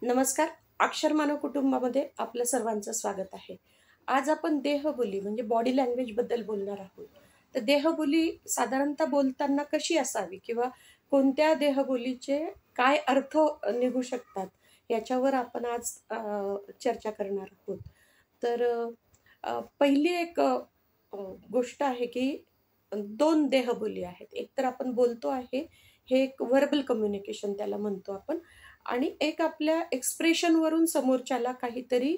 नमस्कार. अक्षर मानव कुटुंबामध्ये आपलं सर्वांचं स्वागत आहे. आज आपण देहबोली म्हणजे बॉडी लँग्वेज बद्दल बोलणार आहोत. तर देहबोली साधारणतः बोलताना कशी असावी किंवा कोणत्या देहबोलीचे काय अर्थ निघू शकतात याच्यावर आपण आज चर्चा करणार आहोत. तर पहिली एक गोष्ट आहे की 2 देहबोली आहेत. एक तर आपण बोलतो आहे, हे एक व्हर्बल कम्युनिकेशन त्याला म्हणतो आपण. आणि एक आपल्या एक्सप्रेशनवरून समोरच्याला काहीतरी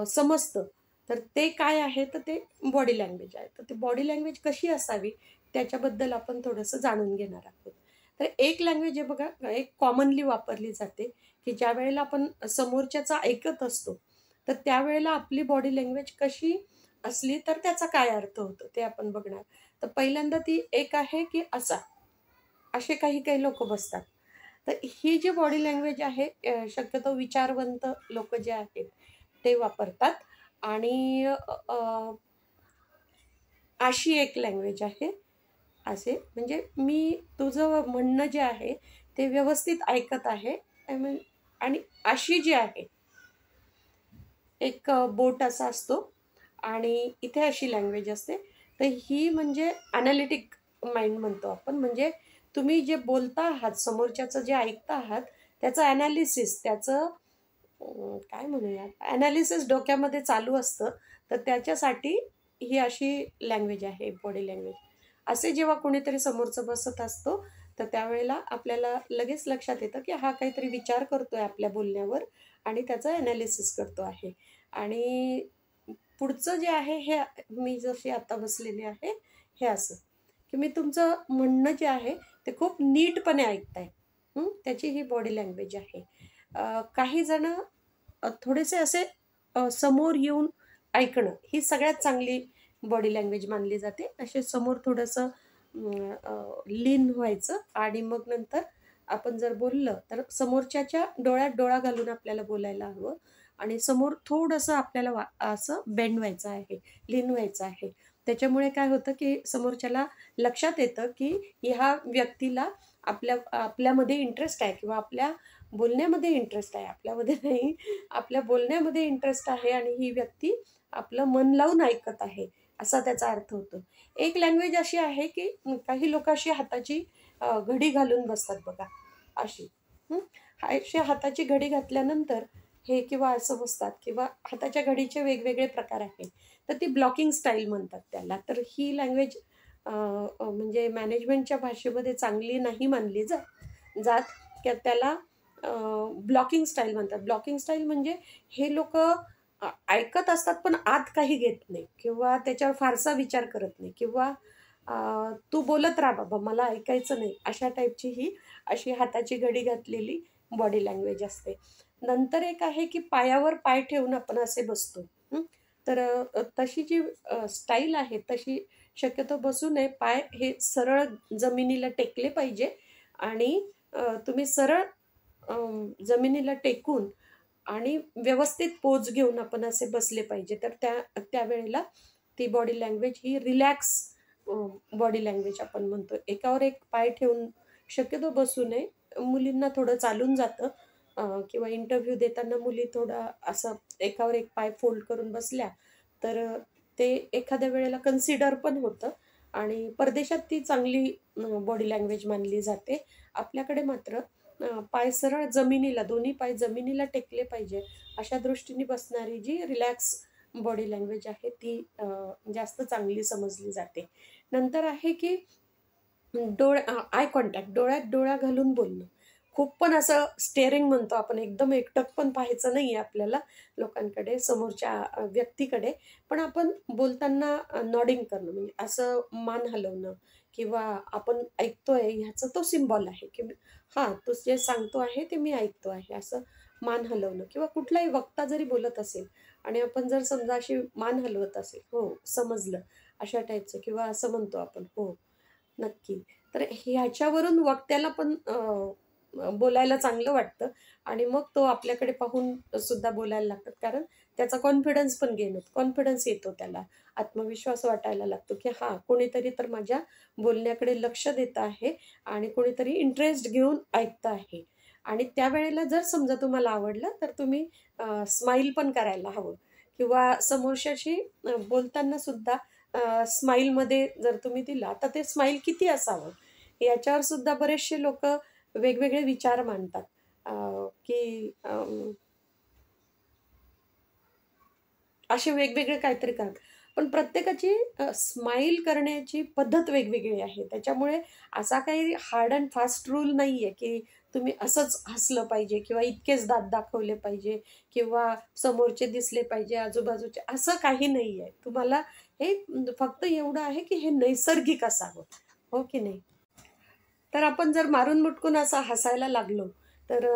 समजतं. तर ते काय आहे, तर ते बॉडी लँग्वेज आहे. तर ती बॉडी लँग्वेज कशी असावी त्याच्याबद्दल आपण थोडंसं जाणून घेणार आहोत. तर एक लँग्वेज आहे बघा, एक कॉमनली वापरली जाते, की ज्यावेळेला आपण समोरच्याचं ऐकत असतो, तर त्यावेळेला आपली बॉडी लँग्वेज कशी असली तर त्याचा काय अर्थ होतो ते आपण बघणार. तर पहिल्यांदा ती एक आहे, की असा. असे काही-काही लोकं बसतात. तर ही जी बॉडी लँग्वेज आहे शक्यतो विचारवंत लोकं जे आहेत ते वापरतात आणि अशी एक लँग्वेज आहे. असे म्हणजे मी तुझं म्हणणं जे आहे ते व्यवस्थित ऐकत आहे. आय मीन आणि अशी जी आहे, एक बोट असा असतो आणि इथे अशी लँग्वेज असते. तर ही म्हणजे एनालिटिक माइंड म्हणतो आपण. म्हणजे तुम्ही जे बोलता आहात, समोरच्याचं जे ऐकता आहात, त्याचं एनालिसिस, त्याचं काय म्हणूयात, एनालिसिस डोक्यामध्ये चालू असतं. तर त्याच्यासाठी ही अशी लँग्वेज आहे, बॉडी लँग्वेज. असे जेव्हा कोणीतरी समोरचं बसत असतो, तर त्यावेळेला आपल्याला लगेच लक्षात येतं, की हा काहीतरी विचार करतोय आपल्या बोलण्यावर आणि त्याचं एनालिसिस करतो आहे. आणि पुढचं जे आहे हे मी जशी आता बसलेली आहे, हे असं, की मी तुमचं म्हणणं जे आहे ते खूप नीटपणे ऐकताय. त्याची ही बॉडी लँग्वेज आहे. काही जण थोडेसे असे समोर येऊन ऐकणं ही सगळ्यात चांगली बॉडी लँग्वेज मानली जाते. असे समोर थोडंसं लीन व्हायचं आणि मग नंतर आपण जर बोललं, तर समोरच्याच्या डोळ्यात डोळा घालून आपल्याला बोलायला हवं आणि समोर थोडंसं आपल्याला असं बेंड व्हायचं आहे, लीन व्हायचं आहे. त्याच्यामुळे काय होतं, की समोरच्याला लक्षात येतं, की ह्या व्यक्तीला आपल्यामध्ये इंटरेस्ट आहे किंवा आपल्या बोलण्यामध्ये इंटरेस्ट आहे. आपल्यामध्ये नाही, आपल्या बोलण्यामध्ये इंटरेस्ट आहे आणि ही व्यक्ती आपलं मन लावून ऐकत आहे, असा त्याचा अर्थ होतो. एक लँग्वेज अशी आहे, की काही लोकं अशी हाताची घडी घालून बसतात बघा, अशी. हं. अशी हाताची घडी घातल्यानंतर हे किंवा असं बसतात किंवा हाताच्या घडीचे वेगवेगळे प्रकार आहेत. तर ती ब्लॉकिंग स्टाईल म्हणतात त्याला. तर ही लँग्वेज म्हणजे मॅनेजमेंटच्या भाषेमध्ये चांगली नाही मानली जात, की त्याला ब्लॉकिंग स्टाईल म्हणतात. ब्लॉकिंग स्टाईल म्हणजे हे लोकं ऐकत असतात, पण आत काही घेत नाही किंवा त्याच्यावर फारसा विचार करत नाही किंवा अ, "तू बोलत राहा बाबा, मला ऐकायचं नाही." अशा टाईपची ही अशी हाताची घडी घातलेली बॉडी लँग्वेज असते. नंतर एक आहे, की पायावर पाय ठेवून आपण असे बसतो. हं. तर तशी जी स्टाईल आहे, तशी शक्यतो बसू नये. पाय हे सरळ जमिनीला टेकले पाहिजे आणि तुम्ही सरळ जमिनीला टेकून आणि व्यवस्थित पोज घेऊन आपण असे बसले पाहिजे. तर त्यावेळेला ती बॉडी लँग्वेज ही रिलॅक्स बॉडी लँग्वेज आपण म्हणतो. एकावर एक पाय ठेवून शक्यतो बसू नये. मुलींना थोडं चालून जातं किंवा इंटरव्ह्यू देताना मुली थोडा असं एकावर एक पाय फोल्ड करून बसल्या, तर ते एखाद्या वेळेला कन्सिडर पण होतं आणि परदेशात ती चांगली बॉडी लँग्वेज मानली जाते. आपल्याकडे मात्र पाय सरळ जमिनीला, दोन्ही पाय जमिनीला टेकले पाहिजे, अशा दृष्टीने बसणारी जी रिलॅक्स बॉडी लँग्वेज आहे ती जास्त चांगली समजली जाते. नंतर आहे की आय कॉन्टॅक्ट, डोळ्यात डोळा घालून बोलणं. खूप पण असं स्टेअरिंग म्हणतो आपण, एकदम एकटक पण पाहायचं नाहीये आपल्याला लोकांकडे, समोरच्या व्यक्तीकडे. पण आपण बोलताना नॉडिंग करणं म्हणजे असं मान हलवणं किंवा आपण ऐकतोय ह्याचा तो सिम्बॉल आहे, की हां, तो जे सांगतो आहे ते मी ऐकतो आहे, असं मान हलवणं किंवा कुठलाही वक्ता जरी बोलत असेल आणि आपण जर समजा अशी मान हलवत असेल, "हो, समजलं." अशा टाईपचं किंवा असं म्हणतो आपण, "हो, नक्की." तर ह्याच्यावरून वक्त्याला पण बोलायला चांगलं वाटतं आणि मग तो आपल्याकडे पाहून सुद्धा बोलायला लागतात. कारण त्याचा कॉन्फिडन्स पण गेन होतो. कॉन्फिडन्स येतो त्याला. आत्मविश्वास वाटायला लागतो, की हां, कोणीतरी तर माझ्या बोलण्याकडे लक्ष देत आहे आणि कोणीतरी इंटरेस्ट घेऊन ऐकतं आहे. आणि त्यावेळेला जर समजा तुम्हाला आवडलं तर तुम्ही स्माईल पण करायला हवं किंवा समोरच्याशी बोलताना सुद्धा स्माईलमध्ये जर तुम्ही दिला तर ते स्माईल किती असावं याच्यावर सुद्धा बरेचसे लोक वेगवेगळे विचार मांडतात. की असे वेगवेगळे काहीतरी करतात. पण प्रत्येकाची स्माईल करण्याची पद्धत वेगवेगळी आहे. त्याच्यामुळे असा काही हार्ड अँड फास्ट रूल नाहीये, की तुम्ही असंच हसलं पाहिजे किंवा इतकेच दात दाखवले पाहिजे किंवा समोरचे दिसले पाहिजे, आजूबाजूचे असं काही नाहीये. तुम्हाला हे फक्त एवढं आहे, की हे नैसर्गिक असावं. हो की नाही? तर आपण जर मारून मुटकून असं हसायला लागलो, तर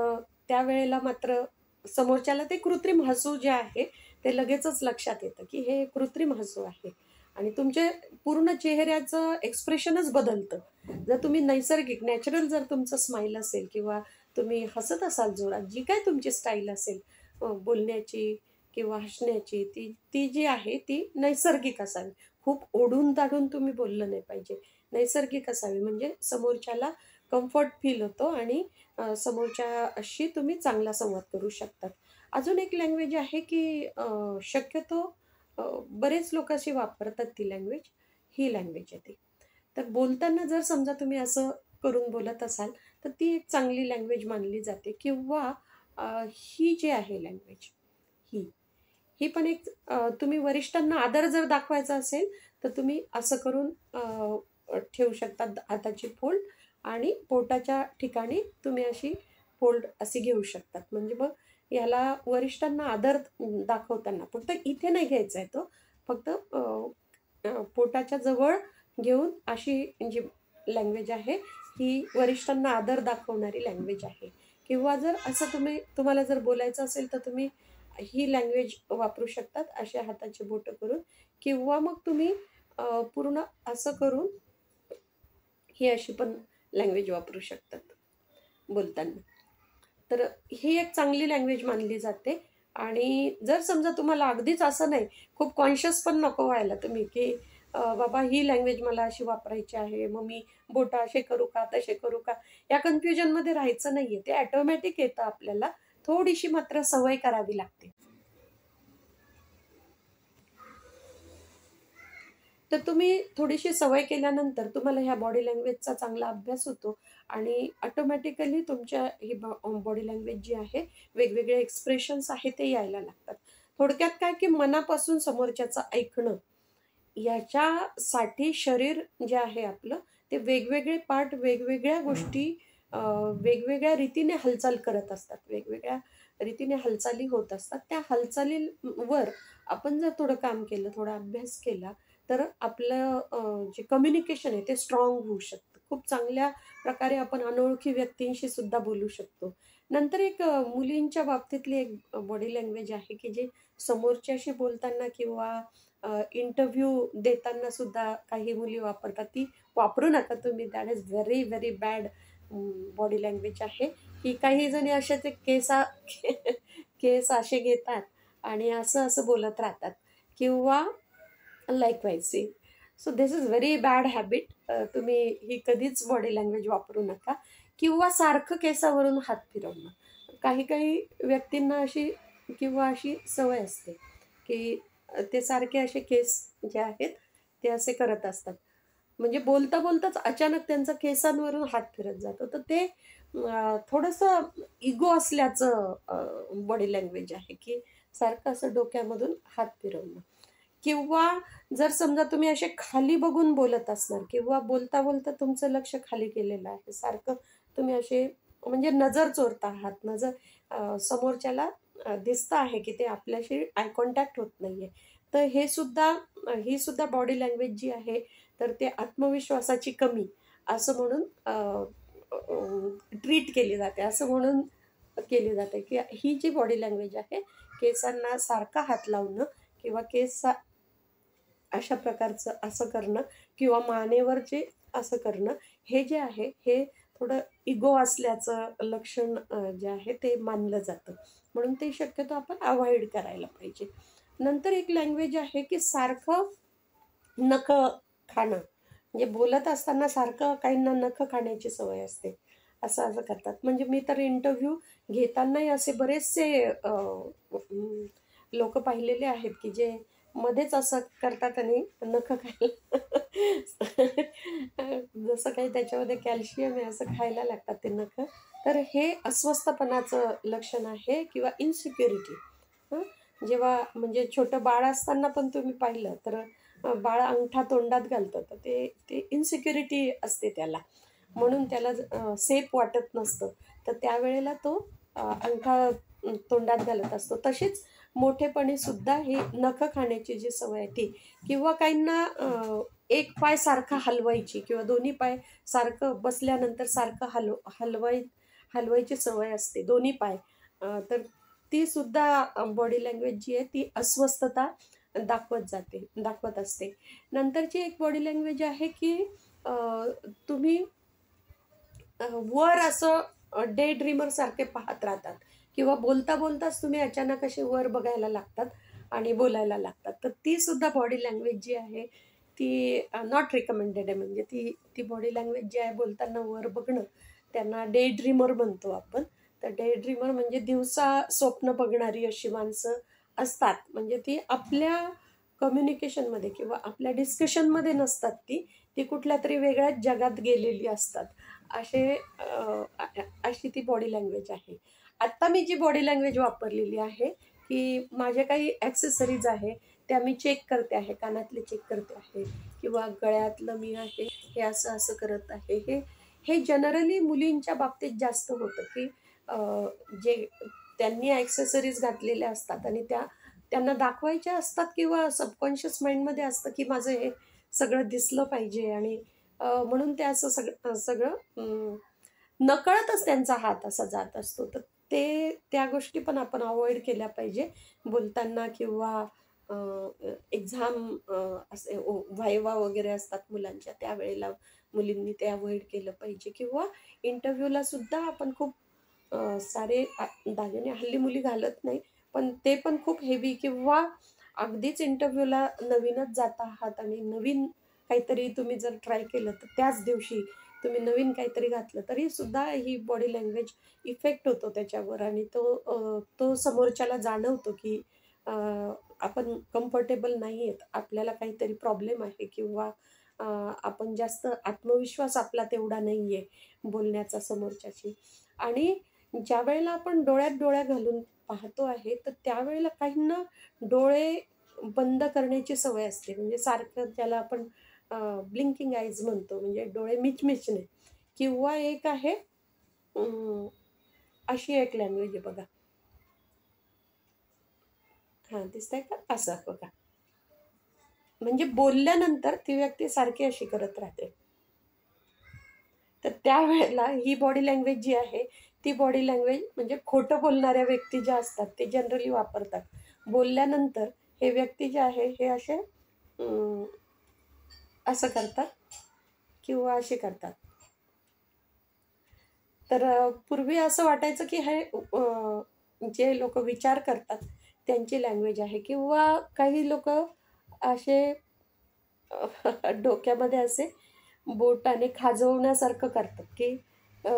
त्यावेळेला मात्र समोरच्याला ते कृत्रिम हसू जे आहे, ते लगेचच लक्षात येतं, की हे कृत्रिम हसू आहे आणि तुमचे पूर्ण चेहऱ्याचं एक्सप्रेशनच बदलतं. जर तुम्ही नैसर्गिक, नॅचरल जर तुमचं स्माईल असेल किंवा तुम्ही हसत असाल जोरात, जी काही तुमची स्टाईल असेल बोलण्याची किंवा हसण्याची, ती ती जी आहे ती नैसर्गिक असावी. खूप ओढून-ताढून तुम्ही बोललं नाही पाहिजे. नैसर्गिक असावी म्हणजे समोरच्याला कम्फर्ट फील होतो आणि समोरच्याशी तुम्ही चांगला संवाद करू शकतात. अजून एक लँग्वेज आहे की शक्यतो बरेच लोक अशी वापरतात ती लँग्वेज, ही लँग्वेज आहे ती. तर बोलताना जर समजा तुम्ही असं करून बोलत असाल, तर ती एक चांगली लँग्वेज मानली जाते किंवा ही जी आहे लँग्वेज, ही. ही पण एक तुम्ही वरिष्ठांना आदर जर दाखवायचा असेल, तर तुम्ही असं करून ठेवू शकता हाताची फोल्ड आणि पोटाच्या ठिकाणी तुम्ही अशी फोल्ड अशी घेऊ शकतात. म्हणजे मग याला वरिष्ठांना आदर दाखवताना फक्त इथे नाही घ्यायचा आहे तो. फक्त पोटाच्या जवळ घेऊन अशी जी लँग्वेज आहे, ही वरिष्ठांना आदर दाखवणारी लँग्वेज आहे. किंवा जर असं तुम्हाला जर बोलायचं असेल, तर तुम्ही ही लँग्वेज वापरू शकतात अशा हाताची बोटं करून किंवा मग तुम्ही पूर्ण असं करून ही अशी पण लँग्वेज वापरू शकतात बोलताना. तर ही एक चांगली लँग्वेज मानली जाते आणि जर समजा तुम्हाला अगदीच असं नाही, खूप कॉन्शियस पण नको व्हायला तुम्ही, की बाबा ही लँग्वेज मला अशी वापरायची आहे, मग मी बोटं असे करू का, तसे करू का? या कन्फ्युजनमध्ये राहायचं नाहीये. ते ऑटोमॅटिक येतं आपल्याला. थोडीशी मात्र सवय करावी लागते. तर तुम्ही थोडीशी सवय केल्यानंतर तुम्हाला ह्या बॉडी लँग्वेजचा चांगला अभ्यास होतो आणि ऑटोमॅटिकली तुमच्या ही बॉडी लँग्वेज जी आहे, वेगवेगळे एक्सप्रेशन्स आहेत ते यायला लागतात. थोडक्यात काय, की मनापासून समोरच्याचं ऐकणं, याच्यासाठी शरीर जे आहे आपलं, ते वेगवेगळे पार्ट वेगवेगळ्या गोष्टी वेगवेगळ्या रीतीने हालचाल करत असतात. वेगवेगळ्या रीतीने हालचाली होत असतात. त्या हालचालींवर आपण जर थोडं काम केलं, थोडा अभ्यास केला, तर आपलं जे कम्युनिकेशन आहे ते स्ट्राँग होऊ शकतं. खूप चांगल्या प्रकारे आपण अनोळखी व्यक्तींशी सुद्धा बोलू शकतो. नंतर एक मुलींच्या बाबतीतली एक बॉडी लँग्वेज आहे, की जी समोरच्याशी बोलताना किंवा इंटरव्ह्यू देताना सुद्धा काही मुली वापरतात. ती वापरू नका तुम्ही. That is very, very bad body language आहे, की काही जणी असे ते केस असे घेतात आणि असं बोलत राहतात किंवा likewise same. So this is very bad habit. तुम्ही ही कधीच बॉडी लँग्वेज वापरू नका किंवा सारखं केसावरून हात फिरवणं. काही व्यक्तींना अशी किंवा अशी सवय असते, की ते सारखे असे केस जे आहेत, ते असे करत असतात. म्हणजे बोलता-बोलताच अचानक त्यांचा केसांवरून हात फिरत जातो. तर ते थोडंसं इगो असल्याचं बॉडी लँग्वेज आहे, की सारखं असं डोक्यामधून हात फिरवणं. किंवा जर समजा तुम्ही असे खाली बघून बोलत असणार किंवा बोलता-बोलता तुमचं लक्ष खाली गेलेलं आहे. सारखं तुम्ही असे म्हणजे नजर चोरता आहात. समोरच्याला दिसतं आहे, की ते आपल्याशी आय कॉन्टॅक्ट होत नाहीये. तर ही सुद्धा बॉडी लँग्वेज जी आहे, तर ते आत्मविश्वासाची कमी असं म्हणून ट्रीट केली जाते. असं म्हणून केली जाते, की ही जी बॉडी लँग्वेज आहे, केसांना सारखा हात लावणं किंवा केस अशा प्रकारचं असं करणं किंवा मानेवर जे असं करणं, हे जे आहे, हे थोडं इगो असल्याचं लक्षण जे आहे ते मानलं जातं. म्हणून ते शक्यतो आपण अव्हॉइड करायला पाहिजे. नंतर एक लँग्वेज आहे, की सारखं नखं खाणं. म्हणजे बोलत असताना सारखं काहींना नखं खाण्याची सवय असते. असं असं करतात. म्हणजे मी तर इंटरव्ह्यू घेतानाही असे बरेचसे लोक पाहिलेले आहेत की जे मध्येच असं करतात आणि नखं खायला जसं काही त्याच्यामध्ये कॅल्शियम आहे असं खायला लागतात ते नखं. तर हे अस्वस्थपणाचं लक्षण आहे किंवा इन्सिक्युरिटी. जेव्हा म्हणजे छोटं बाळ असताना पण तुम्ही पाहिलं तर बाळ अंगठा तोंडात घालतं तर ते ते इन्सिक्युरिटी असते त्याला, म्हणून त्याला सेफ वाटत नसतं. तर त्यावेळेला तो अंगठा तोंडात घालत असतो. तशीच मोठेपणी सुद्धा ही नखं खाण्याची जी सवय आहे ती, किंवा काहींना एक पाय सारखा हलवायची किंवा दोन्ही पाय सारखं बसल्यानंतर सारखं हलवायची सवय असते दोन्ही पाय. तर ती सुद्धा बॉडी लँग्वेज जी आहे ती अस्वस्थता दाखवत असते. नंतरची एक बॉडी लँग्वेज आहे की तुम्ही वर असं डे ड्रीमर सारखे पाहत राहतात किंवा बोलता बोलताच तुम्ही अचानक असे वर बघायला लागतात आणि बोलायला लागतात. तर ती सुद्धा बॉडी लँग्वेज जी आहे ती नॉट रिकमेंडेड आहे. म्हणजे ती ती बॉडी लँग्वेज जी आहे बोलताना वर बघणं, त्यांना डे ड्रीमर म्हणतो आपण. तर डे ड्रीमर म्हणजे दिवसा स्वप्न बघणारी अशी माणसं असतात. म्हणजे ती आपल्या कम्युनिकेशनमध्ये किंवा आपल्या डिस्कशनमध्ये नसतात, ती ती कुठल्या तरी वेगळ्याच जगात गेलेली असतात. अशी ती बॉडी लँग्वेज आहे. आत्ता मी जी बॉडी लँग्वेज वापरलेली आहे की माझ्या काही ॲक्सेसरीज आहे त्या मी चेक करते आहे, कानातले चेक करते आहे किंवा गळ्यातलं मी आहे हे असं असं करत आहे. हे हे जनरली मुलींच्या बाबतीत जास्त होतं की जे त्यांनी ॲक्सेसरीज घातलेल्या असतात आणि त्यांना दाखवायच्या असतात किंवा सबकॉन्शियस माइंडमध्ये असतं की माझं हे सगळं दिसलं पाहिजे आणि म्हणून ते असं सगळं नकळतच त्यांचा हात असा जात असतो. तर त्या गोष्टी पण आपण अवॉइड केल्या पाहिजे बोलताना किंवा एक्झाम असे व्हायवा वगैरे असतात मुलांच्या त्यावेळेला मुलींनी ते अवॉइड केलं पाहिजे. किंवा इंटरव्ह्यूला सुद्धा आपण खूप सारे दागिने हल्ली मुली घालत नाही, पण ते पण खूप हेवी किंवा अगदीच इंटरव्ह्यूला नवीनच जात आहात आणि नवीन काहीतरी तुम्ही जर ट्राय केलं तर त्याच दिवशी तुम्ही नवीन काहीतरी घातलं तरी सुद्धा ही बॉडी लँग्वेज इफेक्ट होतो त्याच्यावर आणि तो समोरच्याला जाणवतो की आपण कम्फर्टेबल नाही आहेत, आपल्याला काहीतरी प्रॉब्लेम आहे किंवा आपण जास्त आत्मविश्वास आपला तेवढा नाही आहे बोलण्याचा समोरच्याशी. आणि ज्या वेळेला आपण डोळ्यात डोळ्या घालून पाहतो आहे तर त्यावेळेला काहींना डोळे बंद करण्याची सवय असते. म्हणजे सारखं त्याला आपण ब्लिंकिंग आईज म्हणतो, म्हणजे डोळे मिचमिचणे. किंवा एक आहे अशी एक लँग्वेज आहे बघा. हां, दिसतंय का? असं बघा. म्हणजे बोलल्यानंतर ती व्यक्ती सारखी अशी करत राहते. तर त्यावेळेला ही बॉडी लँग्वेज जी आहे, ती बॉडी लँग्वेज म्हणजे खोटं बोलणाऱ्या व्यक्ती ज्या असतात ते जनरली वापरतात. बोलल्यानंतर हे व्यक्ती जे आहे हे असे असं करतात किंवा असे करतात. तर पूर्वी असं वाटायचं की हे जे लोक विचार करतात त्यांची लँग्वेज आहे किंवा काही लोक असे डोक्यामध्ये असे बोटाने खाजवण्यासारखं करतात की अ,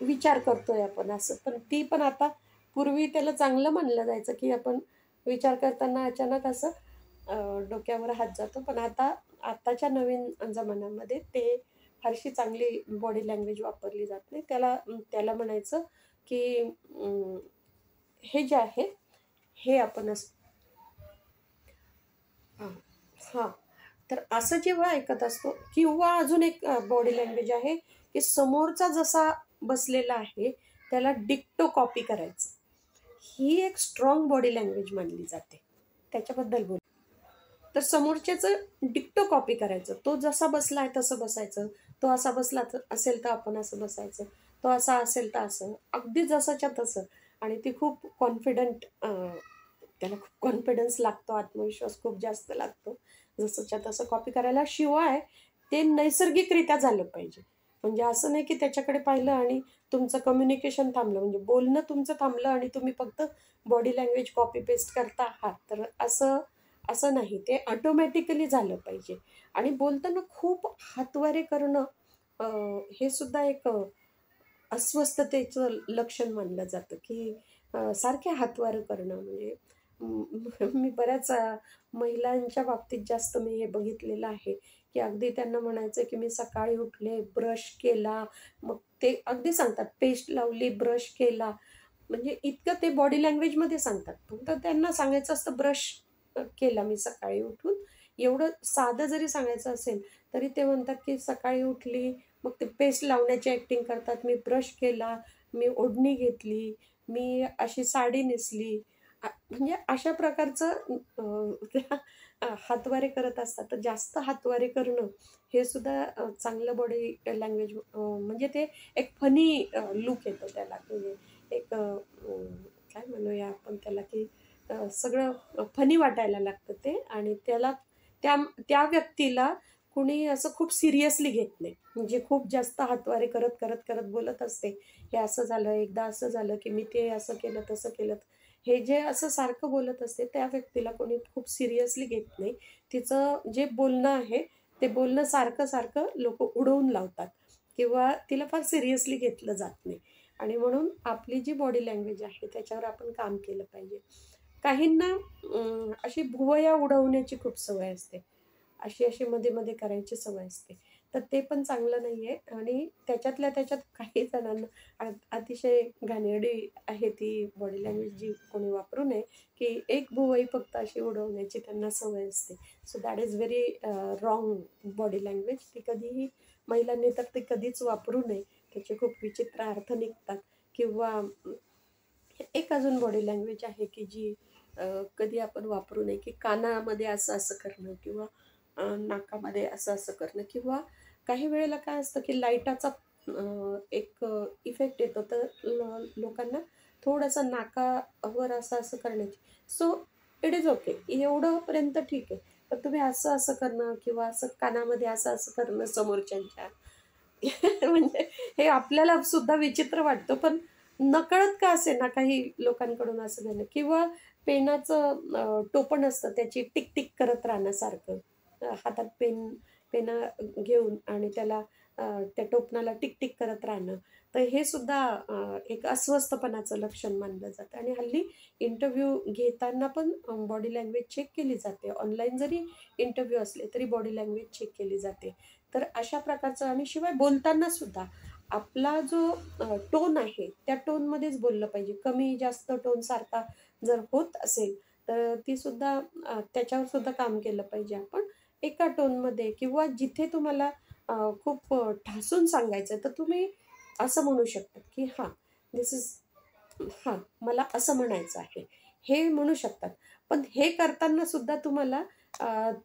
विचार करतोय आपण असं. पण ती पण आता पूर्वी त्याला चांगलं मानलं जायचं की आपण विचार करताना अचानक असं डोक्यावर हात जातो. पण आताच्या नवीन जमान्यामध्ये ते फारशी चांगली बॉडी लँग्वेज वापरली जात नाही. त्याला म्हणायचं की हे जे आहे हे आपण असं हां, हां. तर असं जेव्हा ऐकत असतो किंवा अजून एक बॉडी लँग्वेज आहे की समोरचा जसा बसलेला आहे त्याला डिक्टो कॉपी करायचं. ही एक स्ट्रॉंग बॉडी लँग्वेज मानली जाते. त्याच्याबद्दल बोल. तर समोरच्याचं डिक्टो कॉपी करायचं. तो जसा बसला आहे तसं बसायचं. तो असा बसला असेल तर आपण असं बसायचं. तो असा असेल तर असं. अगदी जसंच्या तसं. आणि ती खूप कॉन्फिडंट त्याला खूप कॉन्फिडन्स लागतो, आत्मविश्वास खूप जास्त लागतो. जसंच्या तसं कॉपी करायला. शिवाय ते नैसर्गिकरित्या झालं पाहिजे. म्हणजे असं नाही की त्याच्याकडे पाहिलं आणि तुमचं कम्युनिकेशन थांबलं. म्हणजे बोलणं तुमचं थांबलं आणि तुम्ही फक्त बॉडी लँग्वेज कॉपी पेस्ट करता आहात. तर असं असं नाही. ते ऑटोमॅटिकली झालं पाहिजे. आणि बोलताना खूप हातवारे करणं हे सुद्धा एक अस्वस्थतेचं लक्षण मानलं जातं, की सारखे हातवारं करणं. म्हणजे मी बऱ्याच महिलांच्या बाबतीत जास्त मी हे बघितलेलं आहे, की अगदी त्यांना म्हणायचं की मी सकाळी उठले, ब्रश केला, मग ते अगदी सांगतात पेस्ट लावली, ब्रश केला. म्हणजे इतकं ते बॉडी लँग्वेजमध्ये सांगतात. फक्त त्यांना सांगायचं असतं ब्रश केला मी सकाळी उठून. एवढं साधं जरी सांगायचं असेल, तरी ते म्हणतात की सकाळी उठली, मग ते पेस्ट लावण्याची ॲक्टिंग करतात. मी ब्रश केला, मी ओढणी घेतली, मी अशी साडी नेसली. म्हणजे अशा प्रकारचं त्या हातवारे करत असतात. तर जास्त हातवारे करणं हे सुद्धा चांगलं बॉडी लँग्वेज म्हणजे ते एक फनी लूक येतो त्याला. म्हणजे एक काय म्हणूया आपण त्याला, की सगळं फनी वाटायला लागतं ते आणि त्याला त्या त्या व्यक्तीला कुणी असं खूप सिरियसली घेत नाही. म्हणजे खूप जास्त हातवारे करत, करत, करत बोलत असते. हे असं झालं, एकदा असं झालं, की मी ते असं केलं, तसं केलं. हे जे असं सारखं बोलत असते, त्या व्यक्तीला कोणी खूप सिरियसली घेत नाही. तिचं जे बोलणं आहे, ते बोलणं सारखं-सारखं लोकं उडवून लावतात किंवा तिला फार सिरियसली घेतलं जात नाही. आणि म्हणून आपली जी बॉडी लँग्वेज आहे, त्याच्यावर आपण काम केलं पाहिजे. काहींना अशी भुवया उडवण्याची खूप सवय असते. अशी मध्ये-मध्ये करायची सवय असते. तर ते पण चांगलं नाहीये आणि त्याच्यातल्या त्याच्यात काही जणांना अतिशय घाणेरडी आहे ती बॉडी लँग्वेज जी कोणी वापरू नये, की एक भुवई फक्त अशी उडवण्याची त्यांना सवय असते. So that is very wrong body language. ती कधीही महिलांनी तर ती कधीच वापरू नये. त्याचे खूप विचित्र अर्थ निघतात किंवा एक अजून बॉडी लँग्वेज आहे, की जी कधी आपण वापरू नये, की कानामध्ये असं-असं करणं किंवा नाकामध्ये असं-असं करणं किंवा काही वेळेला काय असतं, की लाईटाचा एक इफेक्ट येतो. तर लोकांना थोडंसं नाकावर असं-असं करण्याची. So it is okay. एवढंपर्यंत ठीक आहे. पण तुम्ही असं-असं करणं किंवा असं कानामध्ये असं-असं करणं समोरच्यांच्या म्हणजे हे आपल्याला सुद्धा विचित्र वाटतं, पण नकळत का असेना काही लोकांकडून असं झालं किंवा पेनाचं टोपण असतं त्याची टिक-टिक करत राहणं सारखं. हातात पेन घेऊन आणि त्याला त्या टोपणाला टिक-टिक करत राहणं. तर हे सुद्धा एक अस्वस्थपणाचं लक्षण मानलं जातं आणि हल्ली इंटरव्ह्यू घेताना पण बॉडी लँग्वेज चेक केली जाते. ऑनलाईन जरी इंटरव्ह्यू असले तरी बॉडी लँग्वेज चेक केली जाते. तर अशा प्रकारचं आणि शिवाय बोलताना सुद्धा आपला जो टोन आहे, त्या टोनमध्येच बोललं पाहिजे. कमी जास्त टोन सारखा जर होत असेल, तर ती सुद्धा त्याच्यावर सुद्धा काम केलं पाहिजे आपण. एका टोनमध्ये किंवा जिथे तुम्हाला खूप ठासून सांगायचं तर तुम्ही असं म्हणू शकता, की हां, धिस इज हां, मला असं म्हणायचं आहे. हे म्हणू शकतात. पण हे करताना सुद्धा तुम्हाला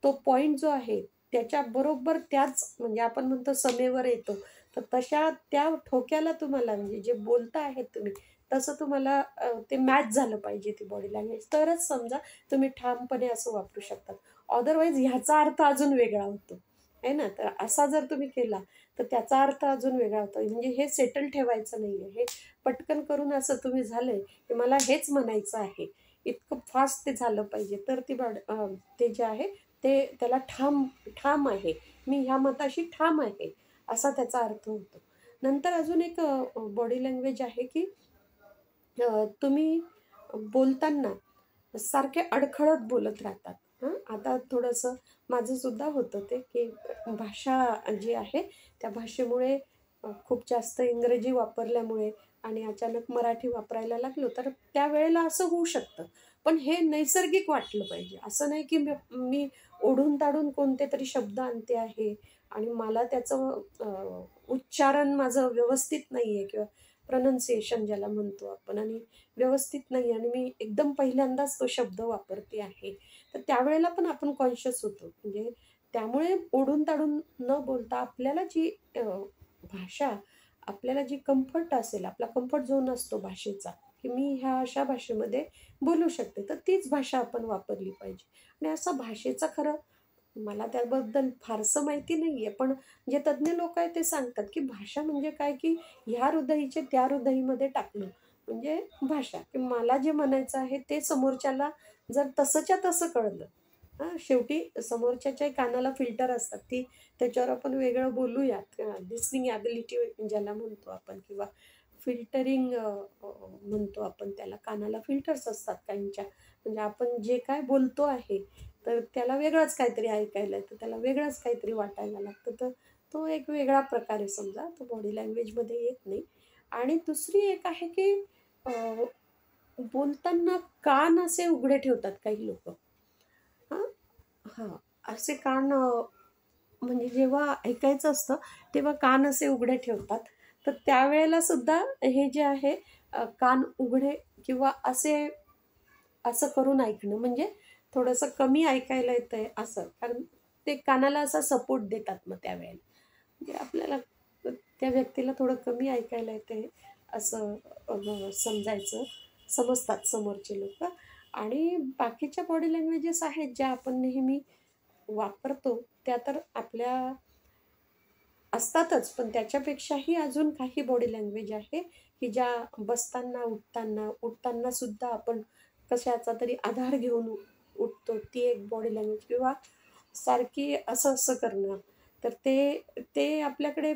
तो पॉइंट जो आहे त्याच्या बरोबर त्याच म्हणजे आपण म्हणतो समेवर येतो. तर तशा त्या ठोक्याला तुम्हाला म्हणजे जे बोलता आहेत तुम्ही, तसं तुम्हाला ते मॅच झालं पाहिजे ती बॉडी लँग्वेज. तरच समजा तुम्ही ठामपणे असं वापरू शकतात. अदरवाईज ह्याचा अर्थ अजून वेगळा होतो. आहे ना? तर असा जर तुम्ही केला, तर त्याचा अर्थ अजून वेगळा होतो. म्हणजे हे सेटल ठेवायचं नाहीये. हे पटकन करून असं तुम्ही झालंय, की मला हेच म्हणायचं आहे. इतकं फास्ट ते झालं पाहिजे. तर ती ते जे आहे ते त्याला ठाम ठाम आहे. मी ह्या मताशी ठाम आहे. असा त्याचा अर्थ होतो. नंतर अजून एक बॉडी लँग्वेज आहे, की तुम्ही बोलताना सारखे अडखळत बोलत राहतात. आता थोडंसं माझं सुद्धा होतं ते, की भाषा जी आहे त्या भाषेमुळे खूप जास्त इंग्रजी वापरल्यामुळे आणि अचानक मराठी वापरायला लागलो, तर त्यावेळेला असं होऊ शकतं. पण हे नैसर्गिक वाटलं पाहिजे. असं नाही, की मी ओढून-ताडून कोणते तरी शब्द आणते आहे आणि मला त्याचं उच्चारण माझं व्यवस्थित नाहीये किंवा प्रोनन्सिएशन ज्याला म्हणतो आपण आणि व्यवस्थित नाही आणि मी एकदम पहिल्यांदाच तो शब्द वापरते आहे. तर त्यावेळेला पण आपण कॉन्शियस होतो. म्हणजे त्यामुळे ओढून-ताडून न बोलता आपल्याला जी भाषा आपल्याला जी कम्फर्ट असेल, आपला कम्फर्ट झोन असतो भाषेचा, की मी ह्या अशा भाषेमध्ये बोलू शकते. तर तीच भाषा आपण वापरली पाहिजे. आणि असं भाषेचा खरं मला त्याबद्दल फारसं माहिती नाहीये, पण जे तज्ञ लोकं आहेत ते सांगतात, की भाषा म्हणजे काय, की ह्या हृदयीचे त्या हृदयीमध्ये टाकणं. म्हणजे भाषा, की मला जे म्हणायचं आहे ते समोरच्याला जर तसंच्या तसं कळलं, शेवटी समोरच्याच्या कानाला फिल्टर असतात, ती त्याच्यावर आपण वेगळं बोलूयात. लिसनिंग ॲबिलिटी ज्याला म्हणतो आपण किंवा फिल्टरिंग म्हणतो आपण त्याला. कानाला फिल्टर्स असतात काहींच्या. म्हणजे आपण जे काय बोलतो आहे, तर त्याला वेगळंच काहीतरी ऐकायला येतं, त्याला वेगळंच काहीतरी वाटायला लागतं. तर तो एक वेगळा प्रकार आहे समजा, तो बॉडी लँग्वेजमध्ये येत नाही. आणि दुसरी एक आहे की अ, बोलताना कान असे उघडे ठेवतात काही लोकं. हां, हां. असे कान म्हणजे जेव्हा ऐकायचं असतं, तेव्हा कान असे उघडे ठेवतात. तर त्यावेळेला सुद्धा हे जे आहे कान उघडे किंवा असं करून ऐकणं म्हणजे थोडंसं कमी ऐकायला येतंय असं. कारण ते कानाला असा सपोर्ट देतात मग त्यावेळेला. म्हणजे आपल्याला त्या व्यक्तीला थोडं कमी ऐकायला येतंय असं समजायचं. समजतात समोरचे लोकं. आणि बाकीच्या बॉडी लँग्वेजेस आहेत ज्या आपण नेहमी वापरतो, त्या तर आपल्या असतातच, पण त्याच्यापेक्षाही अजून काही बॉडी लँग्वेज आहे, की ज्या बसताना, उठताना सुद्धा आपण कशाचा तरी आधार घेऊन उठतो. ती एक बॉडी लँग्वेज किंवा सारखी असं-असं करणं. तर ते ते आपल्याकडे